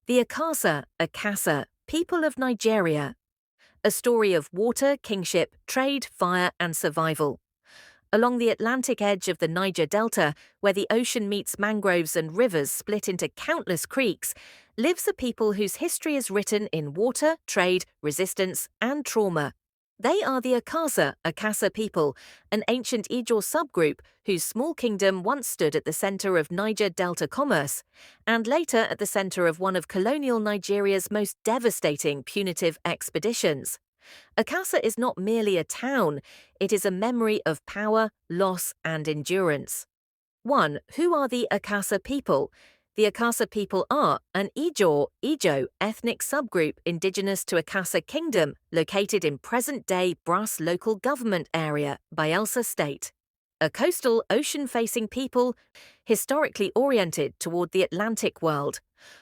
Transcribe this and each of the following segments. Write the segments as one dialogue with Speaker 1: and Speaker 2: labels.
Speaker 1: The Akassa, people of Nigeria. A story of water, kingship, trade, fire, and survival. Along the Atlantic edge of the Niger Delta, where the ocean meets mangroves and rivers split into countless creeks, lives a people whose history is written in water, trade, resistance, and trauma. They are the Akassa people, an ancient Ijaw subgroup whose small kingdom once stood at the center of Niger Delta commerce, and later at the center of one of colonial Nigeria's most devastating punitive expeditions. Akassa is not merely a town, it is a memory of power, loss, and endurance. 1. Who are the Akassa people? The Akassa people are an Ijaw ethnic subgroup indigenous to Akassa Kingdom, located in present-day Brass local government area, Bayelsa State. A coastal, ocean-facing people, historically oriented toward the Atlantic world.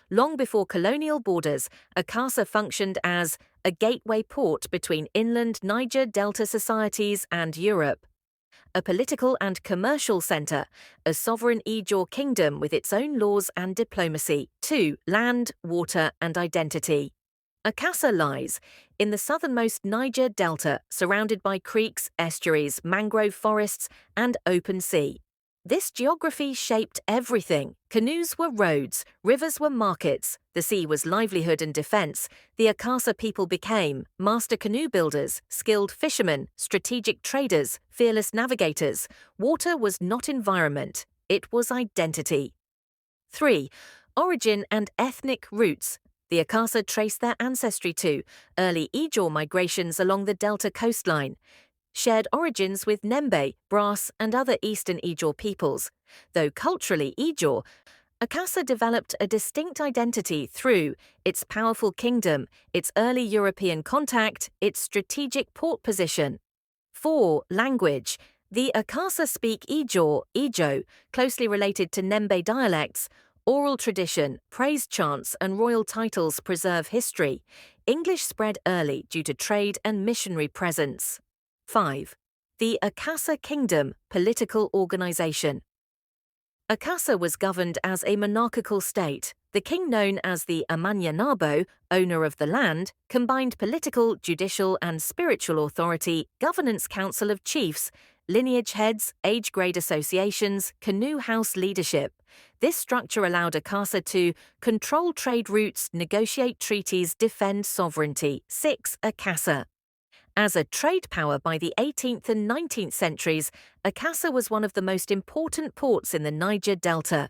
Speaker 1: Long before colonial borders, Akassa functioned as a gateway port between inland Niger Delta societies and Europe. A political and commercial center, a sovereign Ijaw kingdom with its own laws and diplomacy. 2. Land, water, and identity. Akassa lies in the southernmost Niger Delta, surrounded by creeks, estuaries, mangrove forests, and open sea. This geography shaped everything. Canoes were roads, rivers were markets, the sea was livelihood and defense. The Akassa people became master canoe builders, skilled fishermen, strategic traders, fearless navigators. Water was not environment, it was identity. 3. Origin and ethnic roots. The Akassa trace their ancestry to early Ijaw migrations along the Delta coastline. Shared origins with Nembe, Brass, and other Eastern Ijaw peoples. Though culturally Ijaw, Akassa developed a distinct identity through its powerful kingdom, its early European contact, its strategic port position. 4. Language. The Akassa speak Ijaw, closely related to Nembe dialects. Oral tradition, praise chants, and royal titles preserve history. English spread early due to trade and missionary presence. 5. The Akassa Kingdom, political organization. Akassa was governed as a monarchical state. The king, known as the Amanyanabo, owner of the land, combined political, judicial, and spiritual authority, governance council of chiefs, lineage heads, age-grade associations, canoe house leadership. This structure allowed Akassa to control trade routes, negotiate treaties, defend sovereignty. 6. Akassa. As a trade power by the 18th and 19th centuries, Akassa was one of the most important ports in the Niger Delta.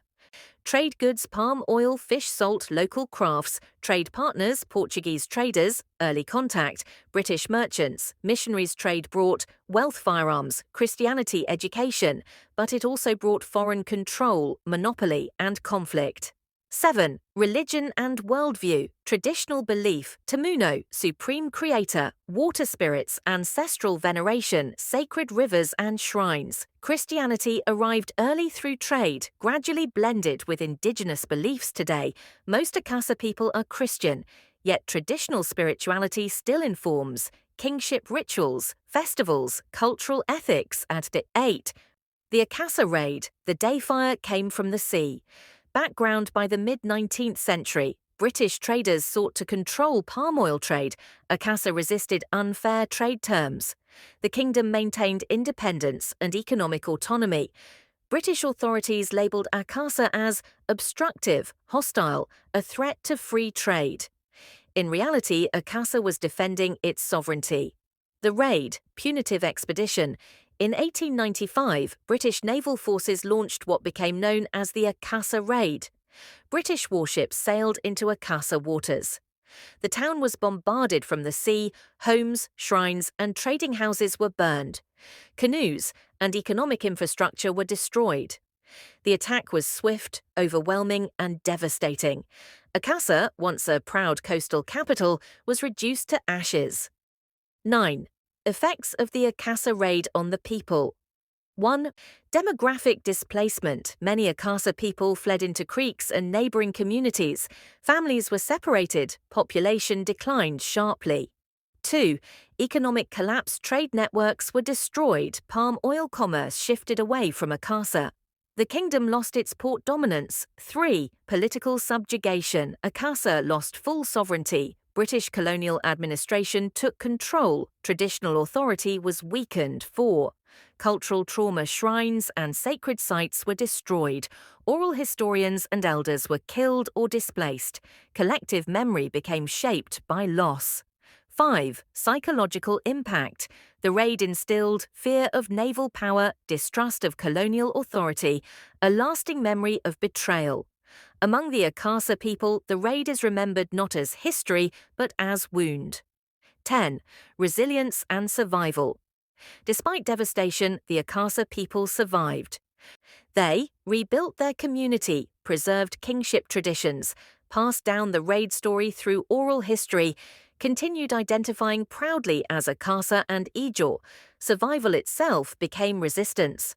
Speaker 1: Trade goods, palm oil, fish, salt, local crafts, trade partners, Portuguese traders, early contact, British merchants, missionaries. Trade brought wealth, firearms, Christianity, education, but it also brought foreign control, monopoly, and conflict. 7. Religion and worldview. Traditional belief, Tamuno, supreme creator, water spirits, ancestral veneration, sacred rivers and shrines. Christianity arrived early through trade, gradually blended with indigenous beliefs. Today, most Akassa people are Christian, yet traditional spirituality still informs kingship rituals, festivals, cultural ethics. At 8. The Akassa Raid. The dayfire came from the sea. Background. By the mid-19th century, British traders sought to control palm oil trade. Akassa resisted unfair trade terms. The kingdom maintained independence and economic autonomy. British authorities labelled Akassa as obstructive, hostile, a threat to free trade. In reality, Akassa was defending its sovereignty. The Raid, punitive expedition. In 1895, British naval forces launched what became known as the Akassa Raid. British warships sailed into Akassa waters. The town was bombarded from the sea, homes, shrines, and trading houses were burned. Canoes and economic infrastructure were destroyed. The attack was swift, overwhelming, and devastating. Akassa, once a proud coastal capital, was reduced to ashes. 9. Effects of the Akassa Raid on the people. 1. Demographic displacement. Many Akassa people fled into creeks and neighboring communities. Families were separated. Population declined sharply. 2. Economic collapse. Trade networks were destroyed. Palm oil commerce shifted away from Akassa. The kingdom lost its port dominance. 3. Political subjugation. Akassa lost full sovereignty. British colonial administration took control. Traditional authority was weakened. 4. Cultural trauma. Shrines and sacred sites were destroyed. Oral historians and elders were killed or displaced. Collective memory became shaped by loss. 5. Psychological impact. The raid instilled fear of naval power, distrust of colonial authority, a lasting memory of betrayal. Among the Akasa people, the raid is remembered not as history, but as wound. 10. Resilience and survival. Despite devastation, the Akasa people survived. They rebuilt their community, preserved kingship traditions, passed down the raid story through oral history, continued identifying proudly as Akasa and Ijaw. Survival itself became resistance.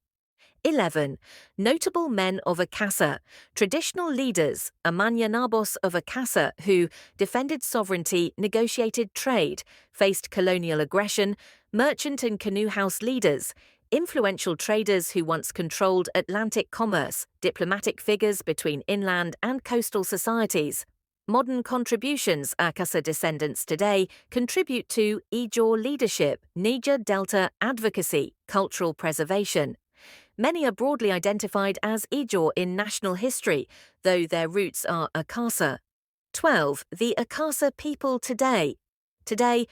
Speaker 1: 11. Notable men of Akasa. Traditional leaders, Amanyanabos of Akasa, who defended sovereignty, negotiated trade, faced colonial aggression, merchant and canoe house leaders, influential traders who once controlled Atlantic commerce, diplomatic figures between inland and coastal societies. Modern contributions Akasa descendants today contribute to Ijaw leadership, Niger Delta advocacy, cultural preservation. Many are broadly identified as Ijaw in national history, though their roots are Akasa. 12. The Akasa people today. Today,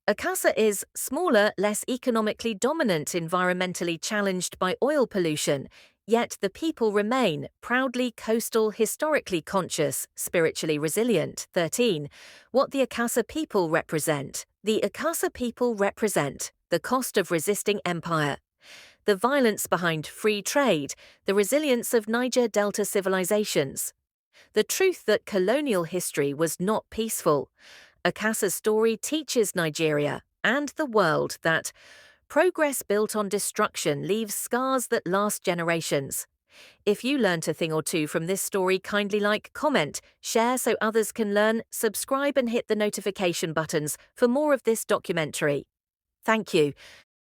Speaker 1: Akasa is smaller, less economically dominant, environmentally challenged by oil pollution. Yet the people remain proudly coastal, historically conscious, spiritually resilient. 13. What the Akasa people represent. The Akasa people represent the cost of resisting empire, the violence behind free trade, the resilience of Niger Delta civilizations, the truth that colonial history was not peaceful. Akasa's story teaches Nigeria and the world that progress built on destruction leaves scars that last generations. If you learnt a thing or two from this story, kindly like, comment, share so others can learn, subscribe and hit the notification buttons for more of this documentary. Thank you.